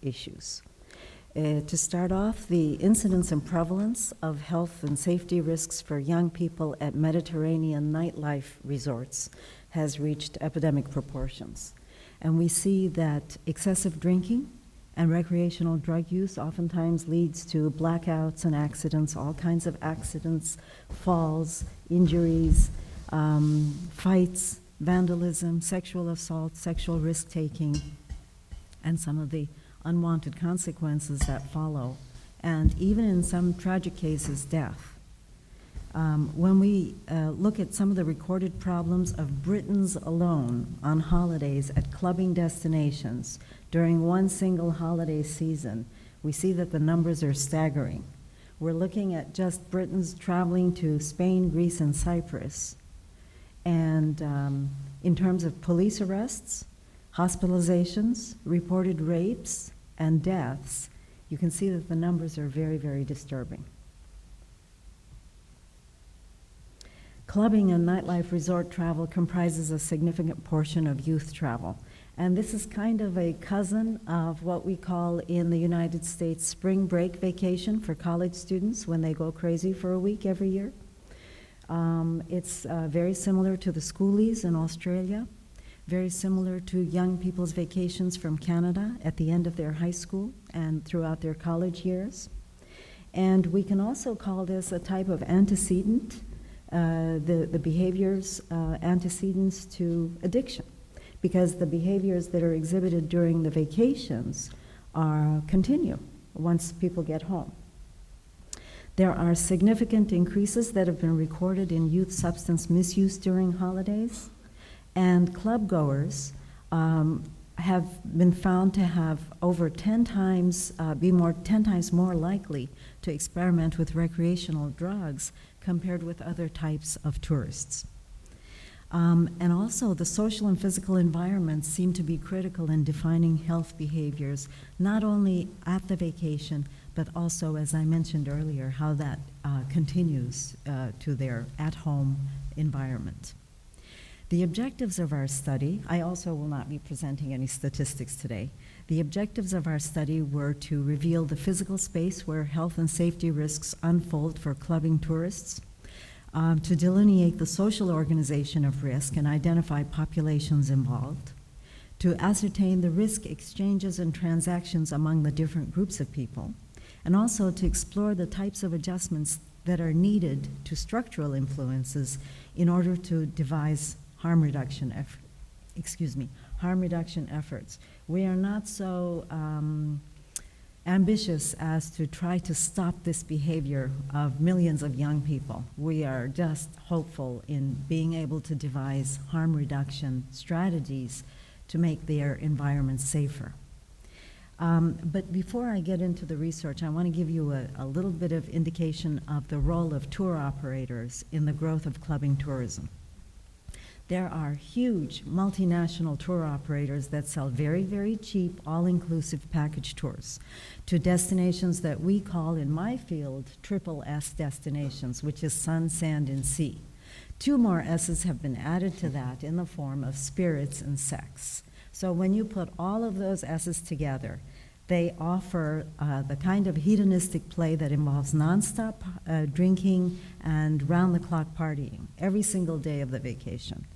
issues. To start off, the incidence and prevalence of health and safety risks for young people at Mediterranean nightlife resorts has reached epidemic proportions. And we see that excessive drinking and recreational drug use oftentimes leads to blackouts and accidents, all kinds of accidents, falls, injuries, fights, vandalism, sexual assault, sexual risk-taking, and some of the unwanted consequences that follow, and even in some tragic cases, death. When we look at some of the recorded problems of Britons alone on holidays at clubbing destinations during one single holiday season, we see that the numbers are staggering. We're looking at just Britons traveling to Spain, Greece, and Cyprus. And in terms of police arrests, hospitalizations, reported rapes, and deaths, you can see that the numbers are very, very disturbing. Clubbing and nightlife resort travel comprises a significant portion of youth travel. And this is kind of a cousin of what we call in the United States spring break vacation for college students when they go crazy for a week every year. It's very similar to the schoolies in Australia, very similar to young people's vacations from Canada at the end of their high school and throughout their college years. And we can also call this a type of antecedent, the behaviors antecedents to addiction, because the behaviors that are exhibited during the vacations continue once people get home. There are significant increases that have been recorded in youth substance misuse during holidays, and club goers have been found to have over 10 times, 10 times more likely to experiment with recreational drugs compared with other types of tourists. And also the social and physical environments seem to be critical in defining health behaviors, not only at the vacation, but also, as I mentioned earlier, how that continues to their at-home environment. The objectives of our study, I also will not be presenting any statistics today. The objectives of our study were to reveal the physical space where health and safety risks unfold for clubbing tourists, to delineate the social organization of risk and identify populations involved, to ascertain the risk exchanges and transactions among the different groups of people, and also to explore the types of adjustments that are needed to structural influences in order to devise harm reduction efforts. We are not so ambitious as to try to stop this behavior of millions of young people. We are just hopeful in being able to devise harm reduction strategies to make their environment safer. But before I get into the research, I want to give you a little bit of indication of the role of tour operators in the growth of clubbing tourism. There are huge multinational tour operators that sell very, very cheap, all-inclusive package tours to destinations that we call, in my field, triple S destinations, which is sun, sand, and sea. 2 more S's have been added to that in the form of spirits and sex. So when you put all of those S's together, they offer the kind of hedonistic play that involves nonstop drinking and round-the-clock partying every single day of the vacation.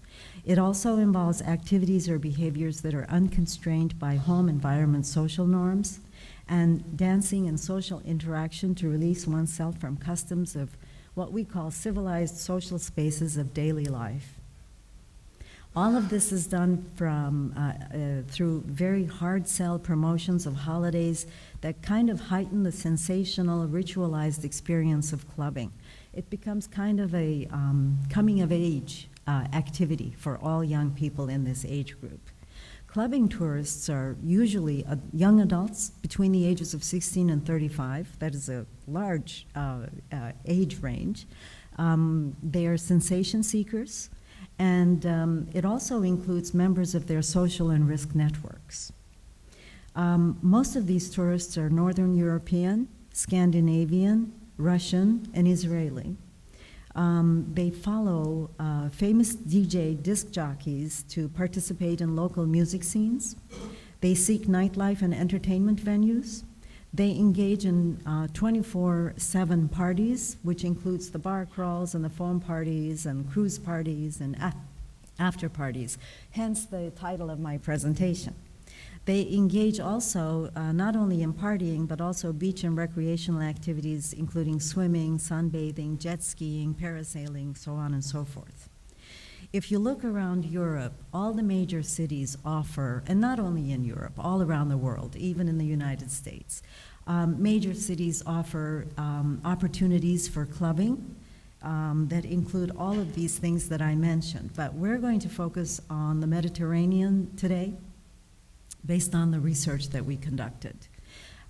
It also involves activities or behaviors that are unconstrained by home environment social norms, and dancing and social interaction to release oneself from customs of what we call civilized social spaces of daily life. All of this is done through very hard sell promotions of holidays that kind of heighten the sensational, ritualized experience of clubbing. It becomes kind of a coming of age activity for all young people in this age group. Clubbing tourists are usually young adults between the ages of 16 and 35. That is a large age range. They are sensation seekers, and it also includes members of their social and risk networks. Most of these tourists are Northern European, Scandinavian, Russian, and Israeli. They follow famous DJ disc jockeys to participate in local music scenes. They seek nightlife and entertainment venues. They engage in 24/7 parties, which includes the bar crawls and the foam parties and cruise parties and after parties, hence the title of my presentation. They engage also not only in partying, but also beach and recreational activities, including swimming, sunbathing, jet skiing, parasailing, so on and so forth. If you look around Europe, all the major cities offer, and not only in Europe, all around the world, even in the United States, major cities offer opportunities for clubbing that include all of these things that I mentioned. But we're going to focus on the Mediterranean today, based on the research that we conducted.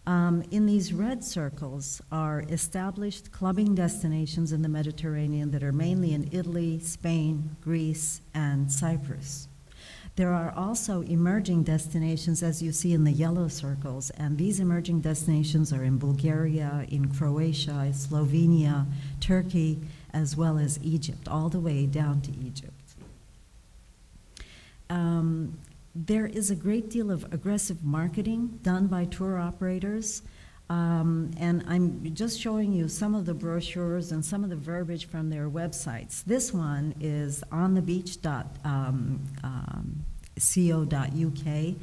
In these red circles are established clubbing destinations in the Mediterranean that are mainly in Italy, Spain, Greece, and Cyprus. There are also emerging destinations, as you see in the yellow circles, and these emerging destinations are in Bulgaria, in Croatia, Slovenia, Turkey, as well as Egypt, all the way down to Egypt. There is a great deal of aggressive marketing done by tour operators, and I'm just showing you some of the brochures and some of the verbiage from their websites. This one is onthebeach.co.uk,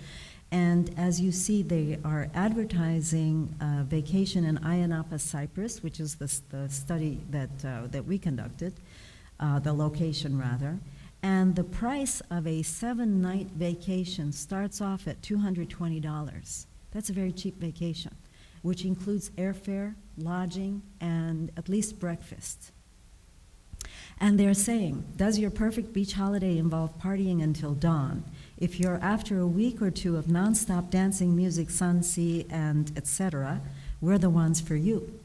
and as you see, they are advertising vacation in Ayia Napa, Cyprus, which is the study that we conducted, the location rather. And the price of a 7-night vacation starts off at $220. That's a very cheap vacation, which includes airfare, lodging, and at least breakfast. And they're saying, does your perfect beach holiday involve partying until dawn? If you're after a week or two of nonstop dancing, music, sun, sea, and etc., we're the ones for you.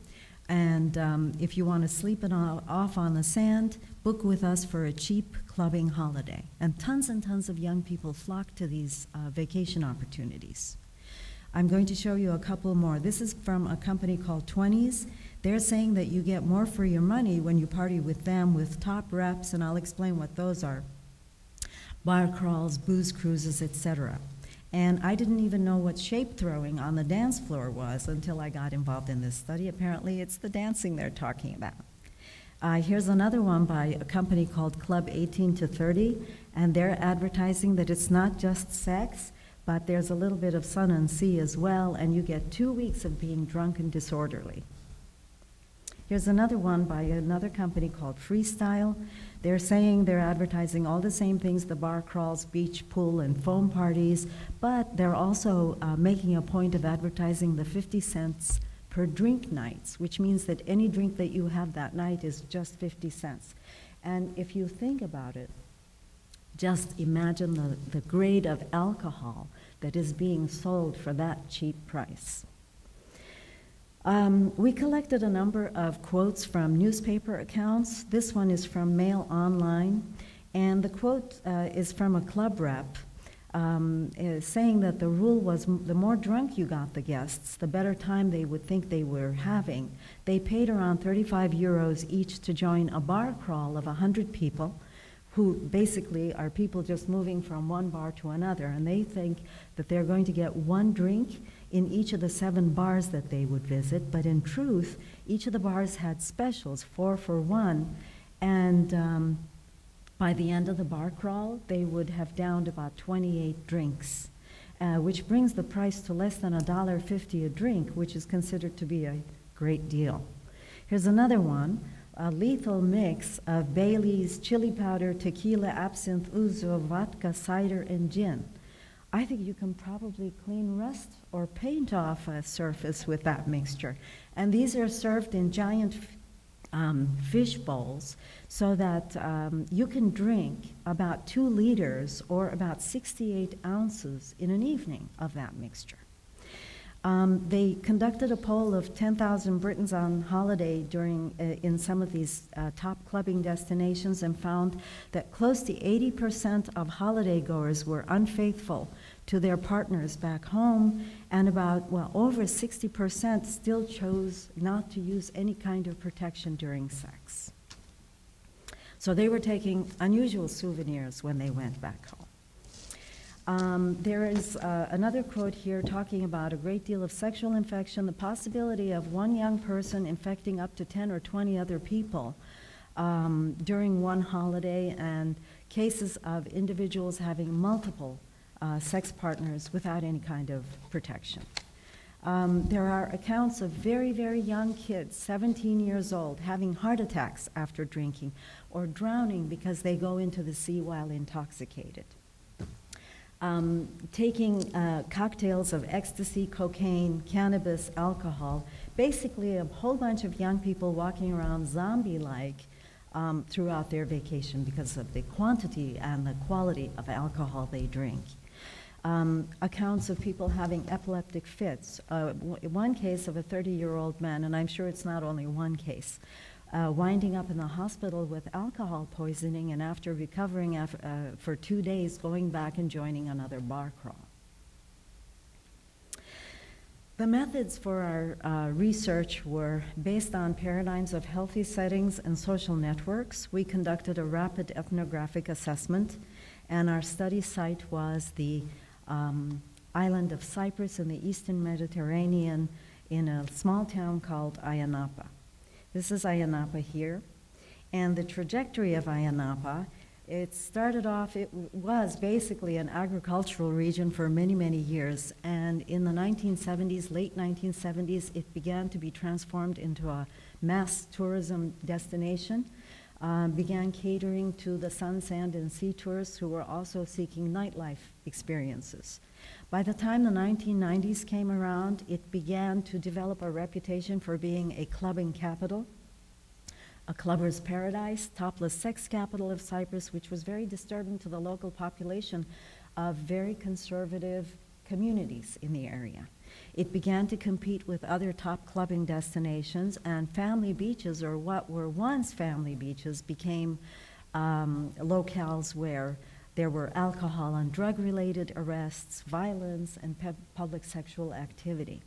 And if you want to sleep it off on the sand, book with us for a cheap clubbing holiday. And tons of young people flock to these vacation opportunities. I'm going to show you a couple more. This is from a company called 20s. They're saying that you get more for your money when you party with them with top reps, and I'll explain what those are. Bar crawls, booze cruises, etc. And I didn't even know what shape throwing on the dance floor was until I got involved in this study. Apparently, it's the dancing they're talking about. Here's another one by a company called Club 18 to 30, and they're advertising that it's not just sex, but there's a little bit of sun and sea as well, and you get 2 weeks of being drunk and disorderly. Here's another one by another company called Freestyle. They're saying they're advertising all the same things, the bar crawls, beach, pool, and foam parties, but they're also making a point of advertising the 50 cents per drink nights, which means that any drink that you have that night is just 50 cents. And if you think about it, just imagine the grade of alcohol that is being sold for that cheap price. We collected a number of quotes from newspaper accounts. This one is from Mail Online, and the quote is from a club rep saying that the rule was the more drunk you got the guests, the better time they would think they were having. They paid around 35 euros each to join a bar crawl of 100 people, who basically are people just moving from one bar to another, and they think that they're going to get one drink in each of the 7 bars that they would visit, but in truth, each of the bars had specials, 4 for 1, and by the end of the bar crawl, they would have downed about 28 drinks, which brings the price to less than $1.50 a drink, which is considered to be a great deal. Here's another one. A lethal mix of Bailey's, chili powder, tequila, absinthe, ouzo, vodka, cider, and gin. I think you can probably clean rust or paint off a surface with that mixture. And these are served in giant fish bowls so that you can drink about 2 liters or about 68 ounces in an evening of that mixture. They conducted a poll of 10,000 Britons on holiday in some of these top clubbing destinations and found that close to 80% of holiday goers were unfaithful to their partners back home, and over 60% still chose not to use any kind of protection during sex. So they were taking unusual souvenirs when they went back home. There is another quote here talking about a great deal of sexual infection, the possibility of one young person infecting up to 10 or 20 other people during one holiday, and cases of individuals having multiple sex partners without any kind of protection. There are accounts of very, very young kids, 17 years old, having heart attacks after drinking or drowning because they go into the sea while intoxicated. Taking cocktails of ecstasy, cocaine, cannabis, alcohol, basically a whole bunch of young people walking around zombie-like throughout their vacation because of the quantity and the quality of alcohol they drink. Accounts of people having epileptic fits. One case of a 30-year-old man, and I'm sure it's not only one case, winding up in the hospital with alcohol poisoning, and after recovering for 2 days, going back and joining another bar crawl. The methods for our research were based on paradigms of healthy settings and social networks. We conducted a rapid ethnographic assessment, and our study site was the island of Cyprus in the Eastern Mediterranean in a small town called Ayia Napa. This is Ayia Napa here, and the trajectory of Ayia Napa, it started off, it was basically an agricultural region for many, many years, and in the 1970s, late 1970s, it began to be transformed into a mass tourism destination, began catering to the sun, sand, and sea tourists who were also seeking nightlife experiences. By the time the 1990s came around, it began to develop a reputation for being a clubbing capital, a clubber's paradise, topless sex capital of Cyprus, which was very disturbing to the local population of very conservative communities in the area. It began to compete with other top clubbing destinations, and family beaches, or what were once family beaches, became locales where there were alcohol and drug-related arrests, violence, and public sexual activity.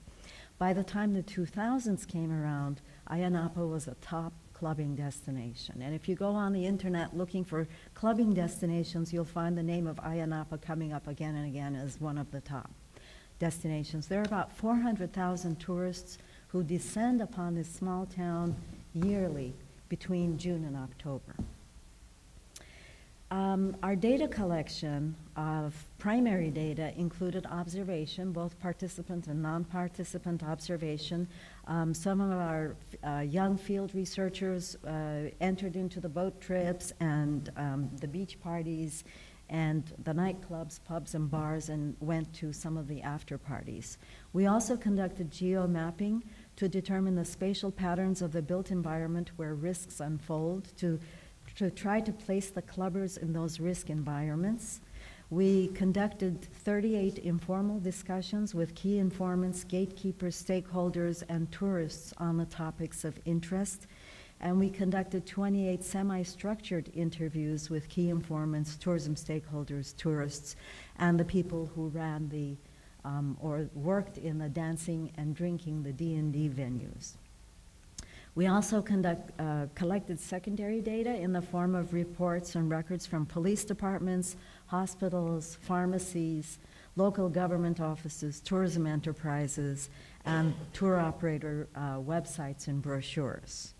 By the time the 2000s came around, Ayia Napa was a top clubbing destination. And if you go on the internet looking for clubbing destinations, you'll find the name of Ayia Napa coming up again and again as one of the top destinations. There are about 400,000 tourists who descend upon this small town yearly between June and October. Our data collection of primary data included observation, both participant and non-participant observation. Some of our young field researchers entered into the boat trips and the beach parties and the nightclubs, pubs, and bars, and went to some of the after parties. We also conducted geomapping to determine the spatial patterns of the built environment where risks unfold, to try to place the clubbers in those risk environments. We conducted 38 informal discussions with key informants, gatekeepers, stakeholders, and tourists on the topics of interest. And we conducted 28 semi-structured interviews with key informants, tourism stakeholders, tourists, and the people who ran the, or worked in the dancing and drinking, the D&D venues. We also collected secondary data in the form of reports and records from police departments, hospitals, pharmacies, local government offices, tourism enterprises, and tour operator websites and brochures.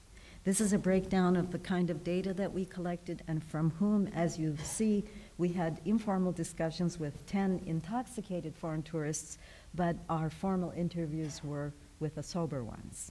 This is a breakdown of the kind of data that we collected and from whom, as you see, we had informal discussions with 10 intoxicated foreign tourists, but our formal interviews were with the sober ones.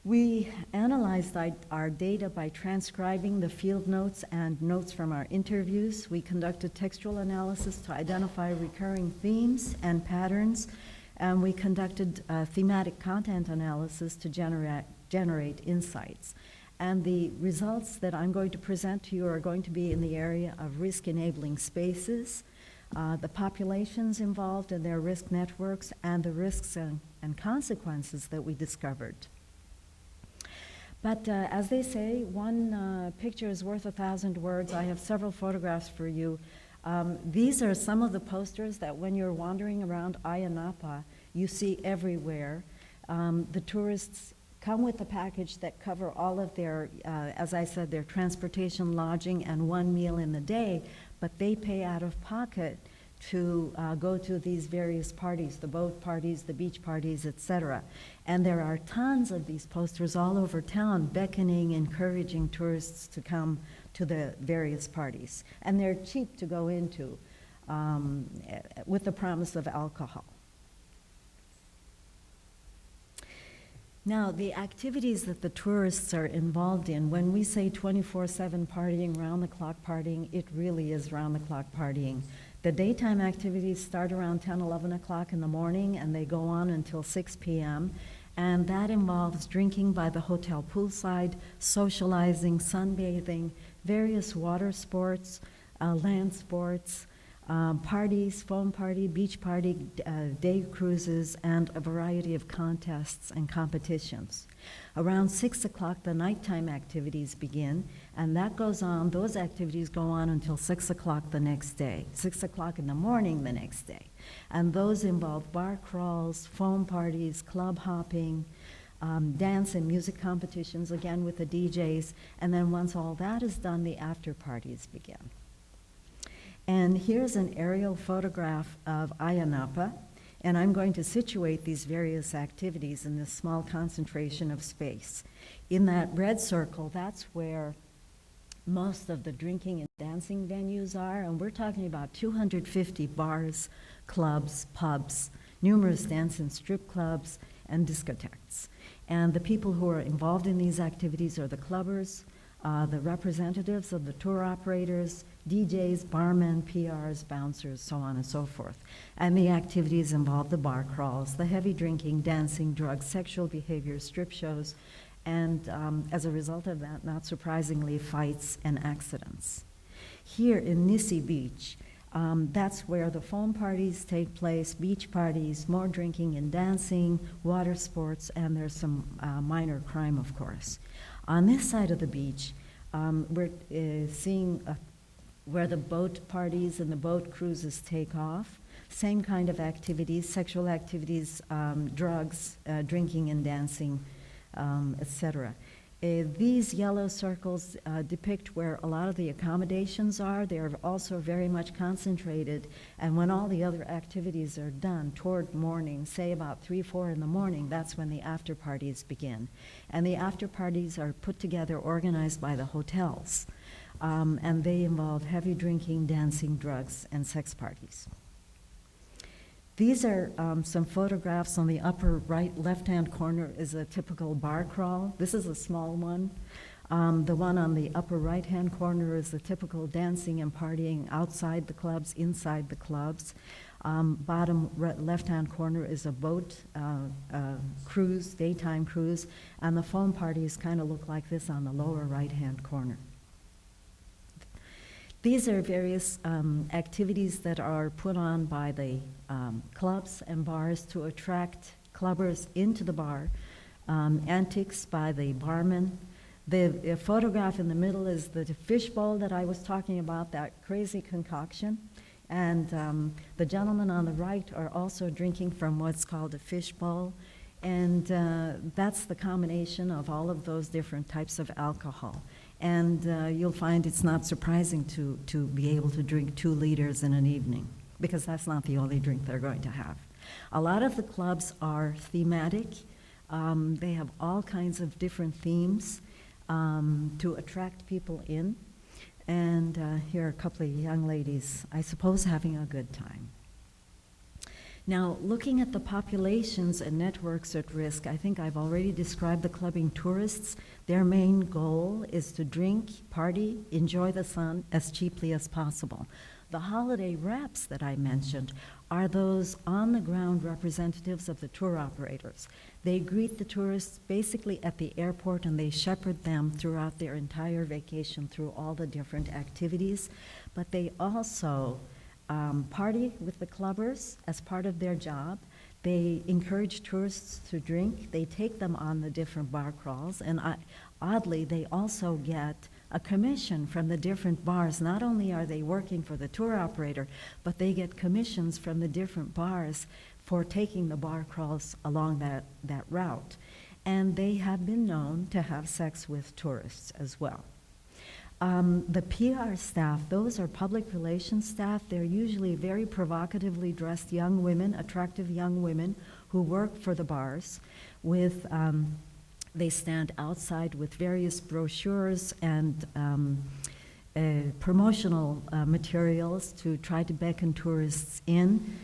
We analyzed our data by transcribing the field notes and notes from our interviews. We conducted textual analysis to identify recurring themes and patterns, and we conducted thematic content analysis to generate insights. And the results that I'm going to present to you are going to be in the area of risk-enabling spaces, the populations involved and their risk networks, and the risks and consequences that we discovered. But as they say, one picture is worth 1,000 words. I have several photographs for you. These are some of the posters that when you're wandering around Ayia Napa, you see everywhere. The tourists come with a package that cover all of their, as I said, their transportation, lodging, and one meal in the day. but they pay out of pocket to go to these various parties, the boat parties, the beach parties, etc. And there are tons of these posters all over town beckoning, encouraging tourists to come to the various parties. And they're cheap to go into with the promise of alcohol. Now, the activities that the tourists are involved in, when we say 24/7 partying, round-the-clock partying, it really is round-the-clock partying. The daytime activities start around 10, 11 o'clock in the morning, and they go on until 6 p.m., and that involves drinking by the hotel poolside, socializing, sunbathing, various water sports, land sports, parties, foam party, beach party, day cruises, and a variety of contests and competitions. Around 6 o'clock, the nighttime activities begin, and that goes on, those activities go on until 6 o'clock the next day, 6 o'clock in the morning the next day. And those involve bar crawls, foam parties, club hopping, dance and music competitions, again with the DJs, and then once all that is done, the after parties begin. And here's an aerial photograph of Ayanapa, and I'm going to situate these various activities in this small concentration of space. In that red circle, that's where most of the drinking and dancing venues are, and we're talking about 250 bars, clubs, pubs, numerous dance and strip clubs, and discotheques. And the people who are involved in these activities are the clubbers, the representatives of the tour operators, DJs, barmen, PRs, bouncers, so on and so forth. And the activities involve the bar crawls, the heavy drinking, dancing, drugs, sexual behavior, strip shows, and as a result of that, not surprisingly, fights and accidents. Here in Nissi Beach, that's where the foam parties take place, beach parties, more drinking and dancing, water sports, and there's some minor crime, of course. On this side of the beach, we're seeing where the boat parties and the boat cruises take off. Same kind of activities, sexual activities, drugs, drinking and dancing, etc. These yellow circles depict where a lot of the accommodations are. They're also very much concentrated, and when all the other activities are done toward morning, say about 3, 4 in the morning, that's when the after parties begin. And the after parties are put together, organized by the hotels, and they involve heavy drinking, dancing, drugs, and sex parties. These are some photographs. On the upper right left-hand corner is a typical bar crawl. This is a small one. The one on the upper right-hand corner is the typical dancing and partying outside the clubs, inside the clubs. Bottom left-hand corner is a boat cruise, daytime cruise, and the foam parties kind of look like this on the lower right-hand corner. These are various activities that are put on by the clubs and bars to attract clubbers into the bar, antics by the barman. The photograph in the middle is the fishbowl that I was talking about, that crazy concoction. And the gentlemen on the right are also drinking from what's called a fishbowl. And that's the combination of all of those different types of alcohol. And you'll find it's not surprising to be able to drink 2 liters in an evening, because that's not the only drink they're going to have. A lot of the clubs are thematic. They have all kinds of different themes to attract people in. And here are a couple of young ladies, I suppose, having a good time. Now, looking at the populations and networks at risk, I think I've already described the clubbing tourists. Their main goal is to drink, party, enjoy the sun as cheaply as possible. The holiday reps that I mentioned are those on-the-ground representatives of the tour operators. They greet the tourists basically at the airport, and they shepherd them throughout their entire vacation through all the different activities. But they also party with the clubbers as part of their job. They encourage tourists to drink. They take them on the different bar crawls, and oddly, they also get a commission from the different bars. Not only are they working for the tour operator, but they get commissions from the different bars for taking the bar crawls along that route. And they have been known to have sex with tourists as well. The PR staff, those are public relations staff. They're usually very provocatively dressed young women, attractive young women who work for the bars with, they stand outside with various brochures and promotional materials to try to beckon tourists in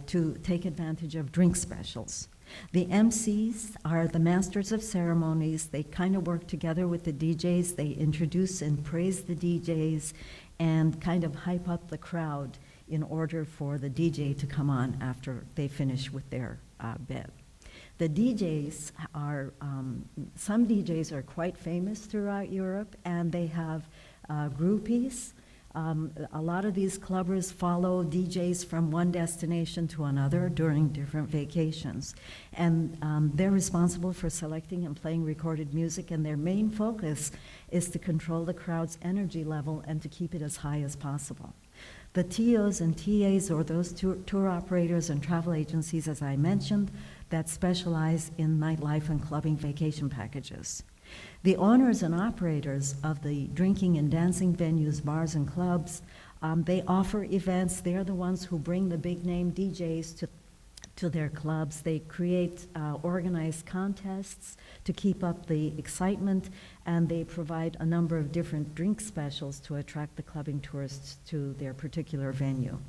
to take advantage of drink specials. The MCs are the masters of ceremonies. They kind of work together with the DJs. They introduce and praise the DJs and kind of hype up the crowd in order for the DJ to come on after they finish with their bit. The DJs are, some DJs are quite famous throughout Europe, and they have groupies. A lot of these clubbers follow DJs from one destination to another during different vacations. And they're responsible for selecting and playing recorded music, and their main focus is to control the crowd's energy level and to keep it as high as possible. The TOs and TAs, or those tour operators and travel agencies, as I mentioned, that specialize in nightlife and clubbing vacation packages. The owners and operators of the drinking and dancing venues, bars and clubs, they offer events. They're the ones who bring the big name DJs to their clubs. They create organized contests to keep up the excitement, and they provide a number of different drink specials to attract the clubbing tourists to their particular venue.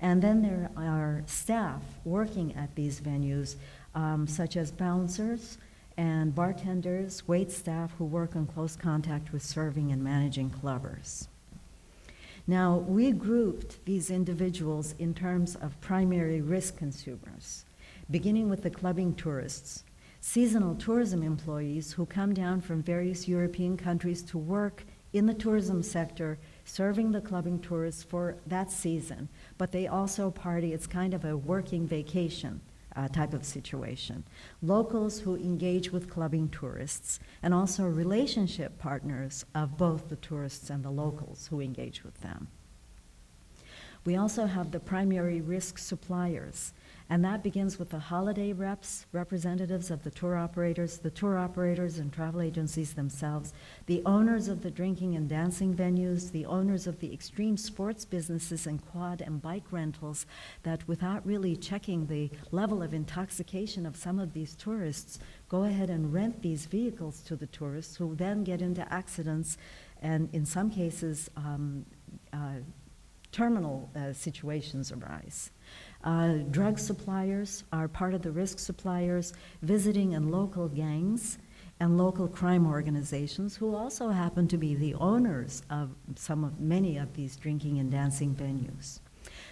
And then there are staff working at these venues, such as bouncers and bartenders, wait staff who work in close contact with serving and managing clubbers. Now, we grouped these individuals in terms of primary risk consumers, beginning with the clubbing tourists, seasonal tourism employees who come down from various European countries to work in the tourism sector, serving the clubbing tourists for that season, but they also party. It's kind of a working vacation type of situation. Locals who engage with clubbing tourists, and also relationship partners of both the tourists and the locals who engage with them. We also have the primary risk suppliers, and that begins with the holiday reps, representatives of the tour operators and travel agencies themselves, the owners of the drinking and dancing venues, the owners of the extreme sports businesses and quad and bike rentals that, without really checking the level of intoxication of some of these tourists, go ahead and rent these vehicles to the tourists, who then get into accidents and, in some cases, terminal situations arise. Drug suppliers are part of the risk suppliers, visiting and local gangs and local crime organizations, who also happen to be the owners of many of these drinking and dancing venues.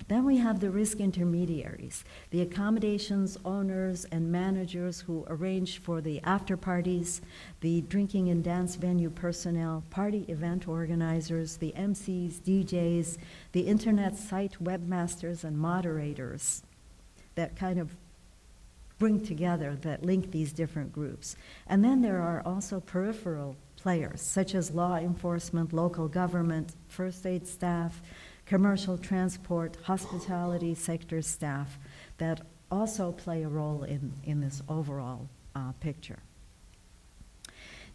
Then we have the risk intermediaries, the accommodations owners and managers who arrange for the after parties, the drinking and dance venue personnel, party event organizers, the MCs, DJs, the internet site webmasters and moderators that kind of bring together, that link these different groups. And then there are also peripheral players, such as law enforcement, local government, first aid staff, commercial transport, hospitality sector staff that also play a role in this overall picture.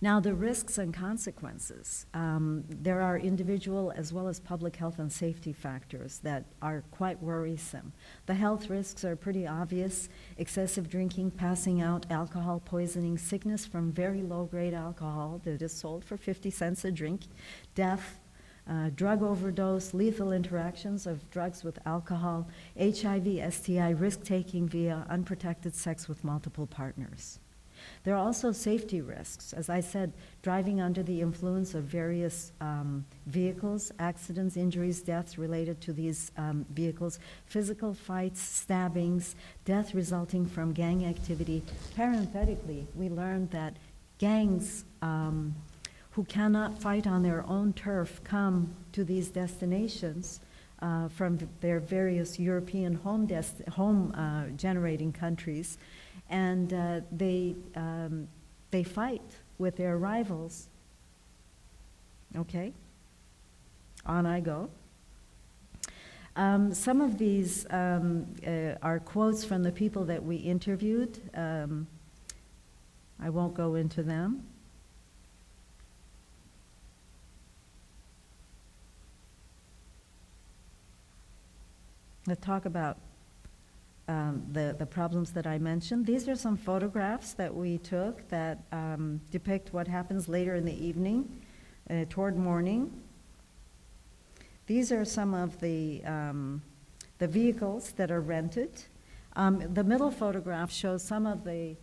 Now, the risks and consequences. There are individual as well as public health and safety factors that are quite worrisome. The health risks are pretty obvious: excessive drinking, passing out, alcohol poisoning, sickness from very low-grade alcohol that is sold for 50 cents a drink, death, drug overdose, lethal interactions of drugs with alcohol, HIV, STI, risk-taking via unprotected sex with multiple partners. There are also safety risks. As I said, driving under the influence of various vehicles, accidents, injuries, deaths related to these vehicles, physical fights, stabbings, death resulting from gang activity. Parenthetically, we learned that gangs who cannot fight on their own turf come to these destinations from their various European home generating countries, and they fight with their rivals. Okay, on I go. Some of these are quotes from the people that we interviewed. I won't go into them. Let's talk about the problems that I mentioned. These are some photographs that we took that depict what happens later in the evening, toward morning. These are some of the vehicles that are rented. The middle photograph shows some of the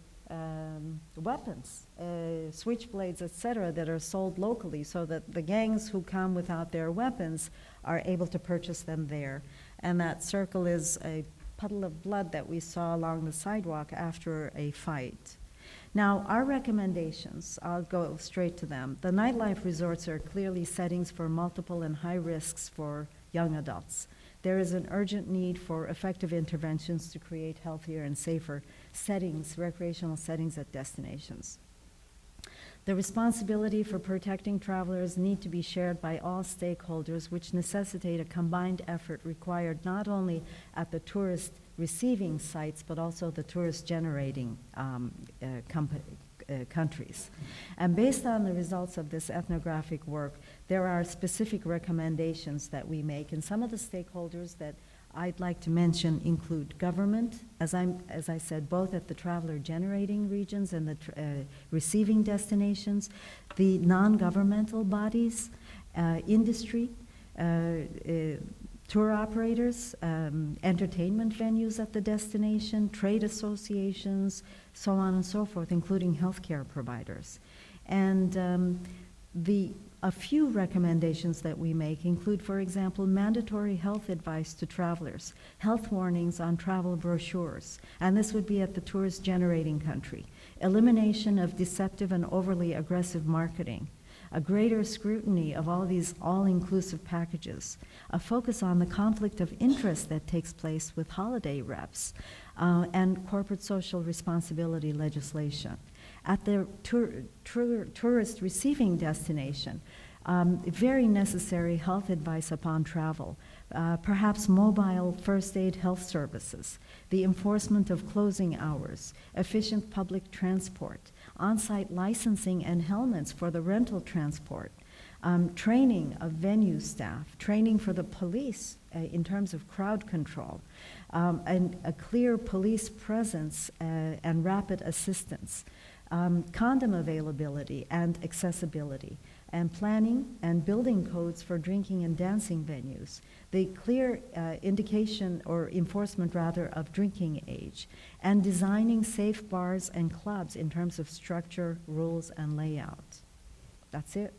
weapons, switchblades, etc., that are sold locally, so that the gangs who come without their weapons are able to purchase them there. And that circle is a puddle of blood that we saw along the sidewalk after a fight. Now, our recommendations, I'll go straight to them. The nightlife resorts are clearly settings for multiple and high risks for young adults. There is an urgent need for effective interventions to create healthier and safer settings, recreational settings at destinations. The responsibility for protecting travelers need to be shared by all stakeholders, which necessitate a combined effort required not only at the tourist receiving sites, but also the tourist generating countries. And based on the results of this ethnographic work, there are specific recommendations that we make, and some of the stakeholders that I'd like to mention include government, as I said, both at the traveler generating regions and the receiving destinations, the non-governmental bodies, industry, tour operators, entertainment venues at the destination, trade associations, so on and so forth, including healthcare providers. And a few recommendations that we make include, for example, mandatory health advice to travelers, health warnings on travel brochures, and this would be at the tourist generating country, elimination of deceptive and overly aggressive marketing, a greater scrutiny of all these all-inclusive packages, a focus on the conflict of interest that takes place with holiday reps, and corporate social responsibility legislation. At the tourist receiving destination, very necessary health advice upon travel, perhaps mobile first aid health services, the enforcement of closing hours, efficient public transport, on-site licensing and helmets for the rental transport, training of venue staff, training for the police in terms of crowd control, and a clear police presence and rapid assistance, condom availability and accessibility, and planning and building codes for drinking and dancing venues, the clear indication or enforcement rather of drinking age, and designing safe bars and clubs in terms of structure, rules, and layout. That's it.